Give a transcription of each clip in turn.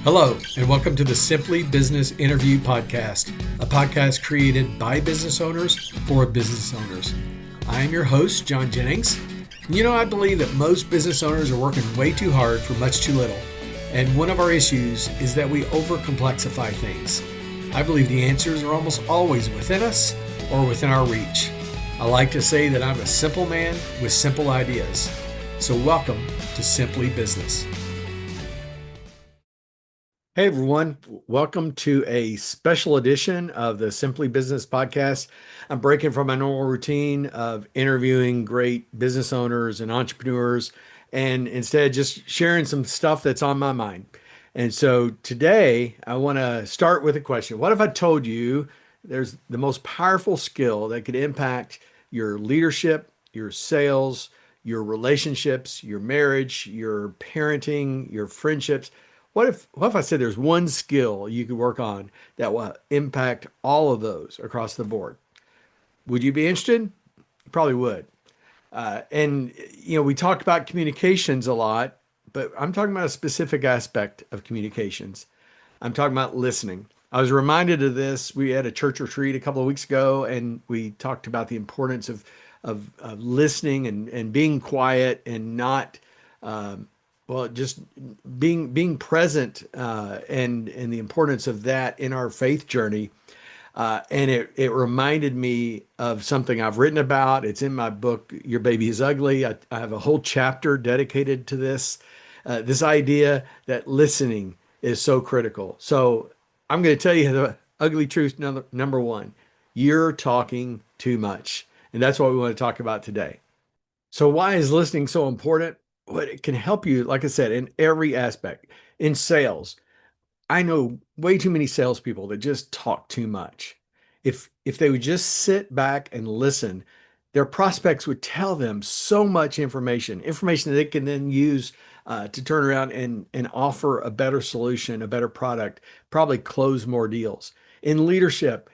Hello, and welcome to the Simply Business Interview Podcast, a podcast created by business owners for business owners. I am your host, John Jennings. I believe that most business owners are working way too hard for much too little. And one of our issues is that we overcomplexify things. I believe the answers are almost always within us or within our reach. I like to say that I'm a simple man with simple ideas. So welcome to Simply Business. Hey everyone, welcome to a special edition of the Simply Business Podcast. I'm breaking from my normal routine of interviewing great business owners and entrepreneurs, and instead just sharing some stuff that's on my mind. And so today I want to start with a question. What if I told you there's the most powerful skill that could impact your leadership, your sales, your relationships, your marriage, your parenting, your friendships? What if I said there's one skill you could work on that will impact all of those across the board? Would you be interested? You probably would. We talk about communications a lot, but I'm talking about a specific aspect of communications. I'm talking about listening. I was reminded of this. We had a church retreat a couple of weeks ago, and we talked about the importance of listening and being quiet and not just being present, and the importance of that in our faith journey. And it reminded me of something I've written about. It's in my book, Your Baby is Ugly. I have a whole chapter dedicated to this idea that listening is so critical. So I'm going to tell you the ugly truth number one. You're talking too much. And that's what we want to talk about today. So why is listening so important? Well, it can help you, like I said, in every aspect. In sales, I know way too many salespeople that just talk too much. If they would just sit back and listen, their prospects would tell them so much information that they can then use to turn around and offer a better solution, a better product, probably close more deals. In leadership,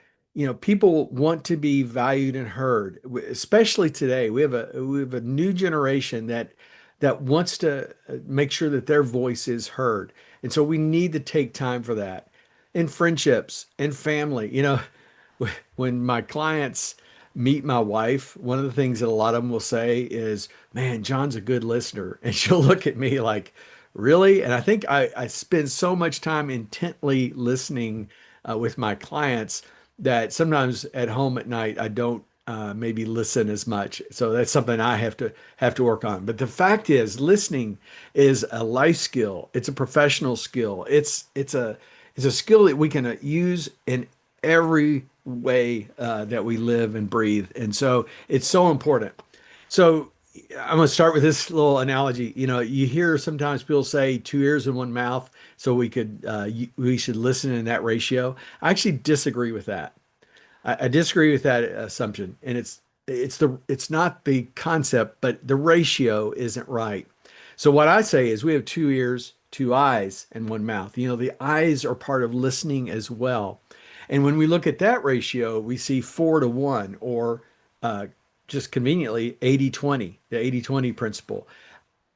people want to be valued and heard, especially today. We have a new generation that wants to make sure that their voice is heard. And so we need to take time for that. In friendships and family, when my clients meet my wife, one of the things that a lot of them will say is, man, John's a good listener. And she'll look at me like, really? And I think I spend so much time intently listening with my clients that sometimes at home at night, I don't maybe listen as much. So that's something I have to work on. But the fact is, listening is a life skill. It's a professional skill. It's a skill that we can use in every way that we live and breathe. And so it's so important. So I'm going to start with this little analogy. You hear sometimes people say two ears and one mouth, so we should listen in that ratio. I actually disagree with that. I disagree with that assumption, and it's not the concept, but the ratio isn't right. So what I say is we have two ears, two eyes, and one mouth. The eyes are part of listening as well. And when we look at that ratio, we see 4-1, or just conveniently 80-20, the 80-20 principle.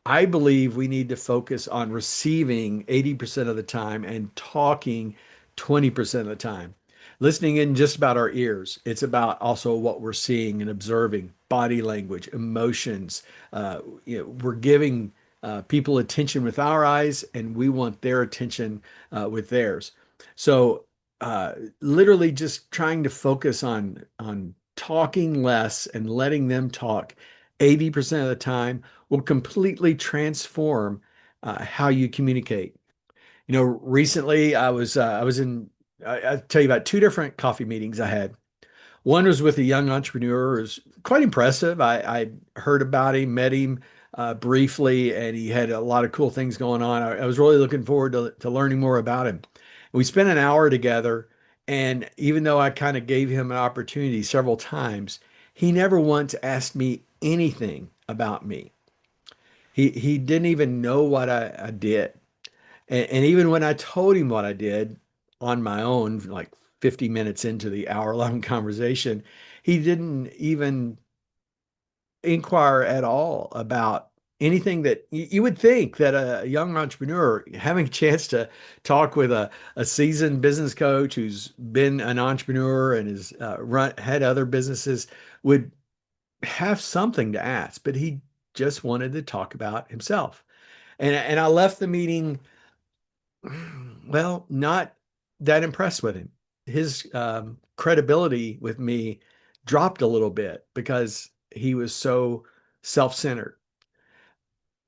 I believe we need to focus on receiving 80% of the time and talking 20% of the time. Listening isn't just about our ears. It's about also what we're seeing and observing, body language, emotions. We're giving people attention with our eyes, and we want their attention with theirs. So literally just trying to focus on talking less and letting them talk 80% of the time will completely transform how you communicate. Recently I was in, I'll tell you about two different coffee meetings I had. One was with a young entrepreneur who was quite impressive. I heard about him, met him briefly, and he had a lot of cool things going on. I was really looking forward to learning more about him. We spent an hour together, and even though I kind of gave him an opportunity several times, he never once asked me anything about me. He didn't even know what I did. And even when I told him what I did on my own, like 50 minutes into the hour-long conversation, he didn't even inquire at all about anything that you would think that a young entrepreneur having a chance to talk with a seasoned business coach who's been an entrepreneur and has had other businesses would have something to ask, but he just wanted to talk about himself. And I left the meeting, well, not that impressed with him. His credibility with me dropped a little bit because he was so self-centered.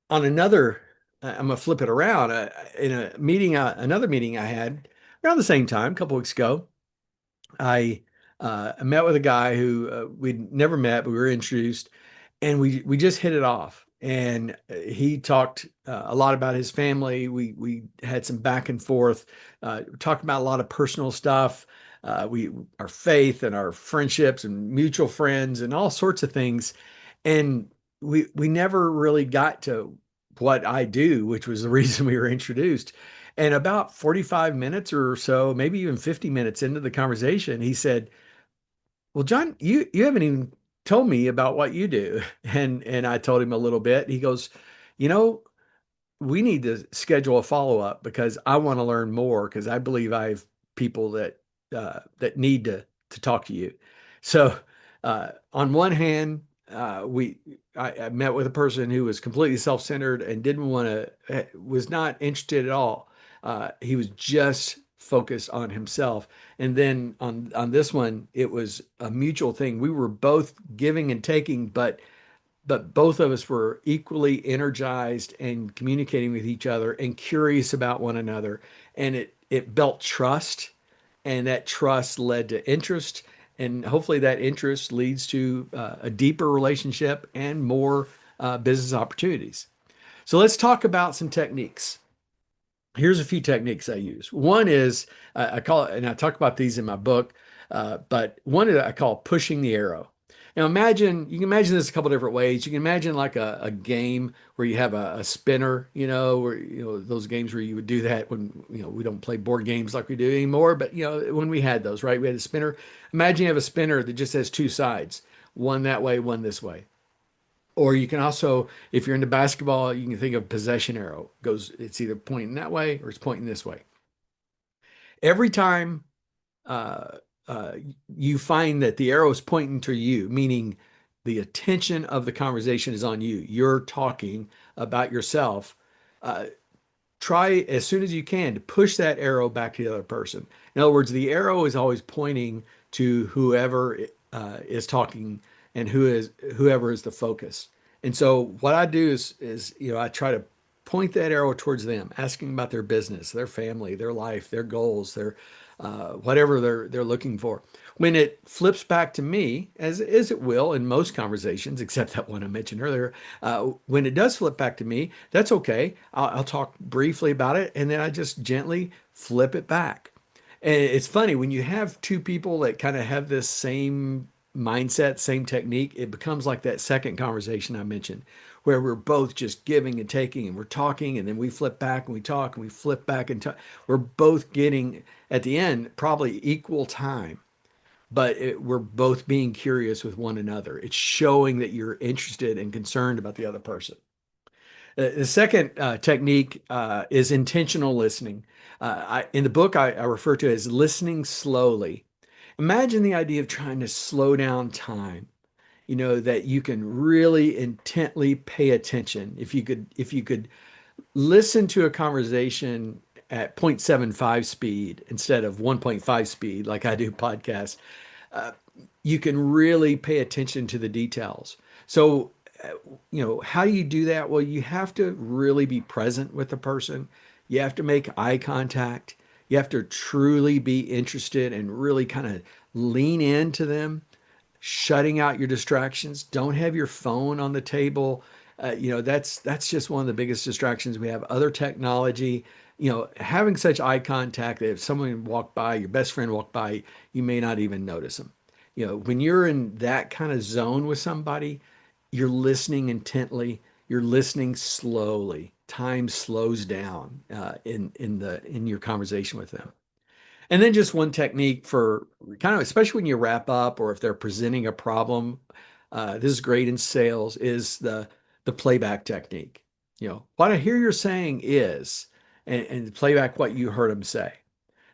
On another, I'm gonna flip it around. In a meeting, another meeting I had around the same time, a couple weeks ago, I met with a guy who we'd never met, but we were introduced, and we just hit it off. And he talked a lot about his family. We had some back and forth, talked about a lot of personal stuff. We our faith and our friendships and mutual friends and all sorts of things. And we never really got to what I do, which was the reason we were introduced. And about 45 minutes or so, maybe even 50 minutes into the conversation, he said, "Well, John, you haven't even told me about what you do." And I told him a little bit. He goes, "You know, we need to schedule a follow-up because I want to learn more because I believe I have people that need to talk to you." So, on one hand, I met with a person who was completely self-centered and didn't want to was not interested at all. He was just focused on himself. And then on this one, it was a mutual thing. We were both giving and taking, but both of us were equally energized and communicating with each other and curious about one another. And it built trust, and that trust led to interest. And hopefully that interest leads to a deeper relationship and more business opportunities. So let's talk about some techniques. Here's a few techniques I use. One is I call it, and I talk about these in my book, but one is I call pushing the arrow. Now imagine, you can imagine this a couple different ways. You can imagine like a game where you have a spinner, where, those games where you would do that when, we don't play board games like we do anymore, but when we had those, right? We had a spinner. Imagine you have a spinner that just has two sides, one that way, one this way. Or you can also, if you're into basketball, you can think of possession arrow. It's either pointing that way or it's pointing this way. Every time uh, uh, you find that the arrow is pointing to you, meaning the attention of the conversation is on you, you're talking about yourself. Uh, Try as soon as you can to push that arrow back to the other person. In other words, the arrow is always pointing to whoever is talking and whoever is the focus. And so what I do is I try to point that arrow towards them, asking about their business, their family, their life, their goals, their whatever they're looking for. When it flips back to me, as it will in most conversations, except that one I mentioned earlier, when it does flip back to me, that's okay. I'll talk briefly about it, and then I just gently flip it back. And it's funny when you have two people that kind of have this same mindset, same technique, it becomes like that second conversation I mentioned, where we're both just giving and taking, and we're talking, and then we flip back and we talk, and we flip back and talk. We're both getting at the end probably equal time, but we're both being curious with one another. It's showing that you're interested and concerned about the other person. The second technique is intentional listening. In the book, I refer to it as listening slowly. Imagine the idea of trying to slow down time, that you can really intently pay attention. If you could listen to a conversation at 0.75 speed instead of 1.5 speed, like I do podcasts, uh, you can really pay attention to the details. So, how do you do that? Well, you have to really be present with the person. You have to make eye contact. You have to truly be interested and really kind of lean into them, shutting out your distractions. Don't have your phone on the table. That's just one of the biggest distractions we have. Other technology, having such eye contact that if someone walked by, your best friend walked by, you may not even notice them. When you're in that kind of zone with somebody, you're listening intently, you're listening slowly. Time slows down in your conversation with them. And then just one technique for kind of, especially when you wrap up or if they're presenting a problem, this is great in sales, is the the playback technique. What I hear you're saying is, and play back what you heard them say.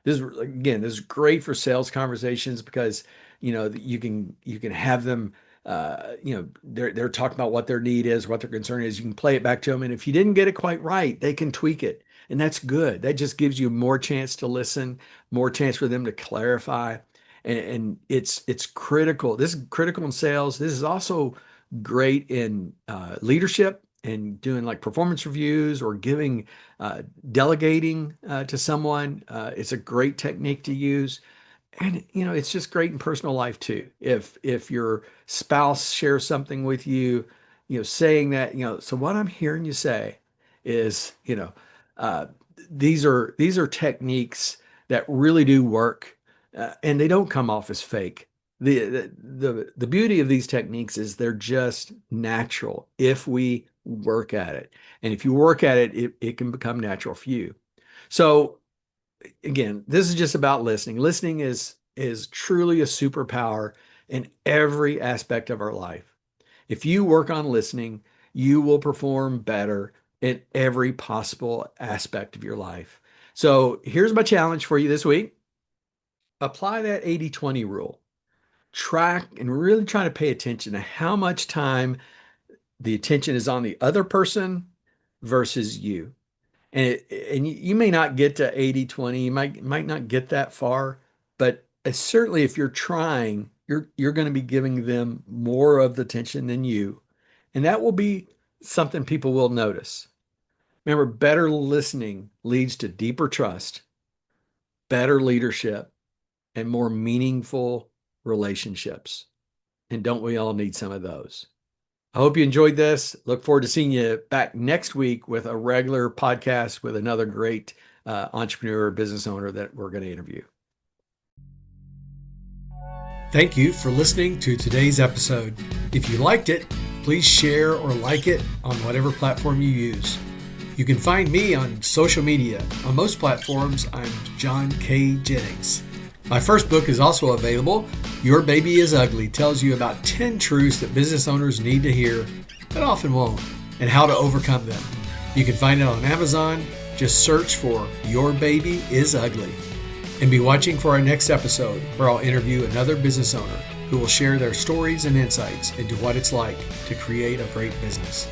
This is great for sales conversations because you can have them they're talking about what their need is, what their concern is. You can play it back to them, and if you didn't get it quite right, they can tweak it, and that's good. That just gives you more chance to listen, more chance for them to clarify, and it's critical. This is critical in sales. This is also great in leadership and doing like performance reviews or giving delegating to someone. It's a great technique to use. And it's just great in personal life too. If your spouse shares something with you, saying that, so what I'm hearing you say is, uh, these are techniques that really do work, and they don't come off as fake. The beauty of these techniques is they're just natural if we work at it. And if you work at it, it can become natural for you. So again, this is just about listening. Listening is truly a superpower in every aspect of our life. If you work on listening, you will perform better in every possible aspect of your life. So here's my challenge for you this week. Apply that 80-20 rule. Track and really try to pay attention to how much time the attention is on the other person versus you. And you may not get to 80-20, you might not get that far, but certainly if you're trying, you're going to be giving them more of the attention than you. And that will be something people will notice. Remember, better listening leads to deeper trust, better leadership, and more meaningful relationships. And don't we all need some of those? I hope you enjoyed this. Look forward to seeing you back next week with a regular podcast with another great entrepreneur or business owner that we're going to interview. Thank you for listening to today's episode. If you liked it, please share or like it on whatever platform you use. You can find me on social media. On most platforms, I'm John K. Jennings. My first book is also available. Your Baby is Ugly tells you about 10 truths that business owners need to hear, but often won't, and how to overcome them. You can find it on Amazon. Just search for Your Baby is Ugly. And be watching for our next episode where I'll interview another business owner who will share their stories and insights into what it's like to create a great business.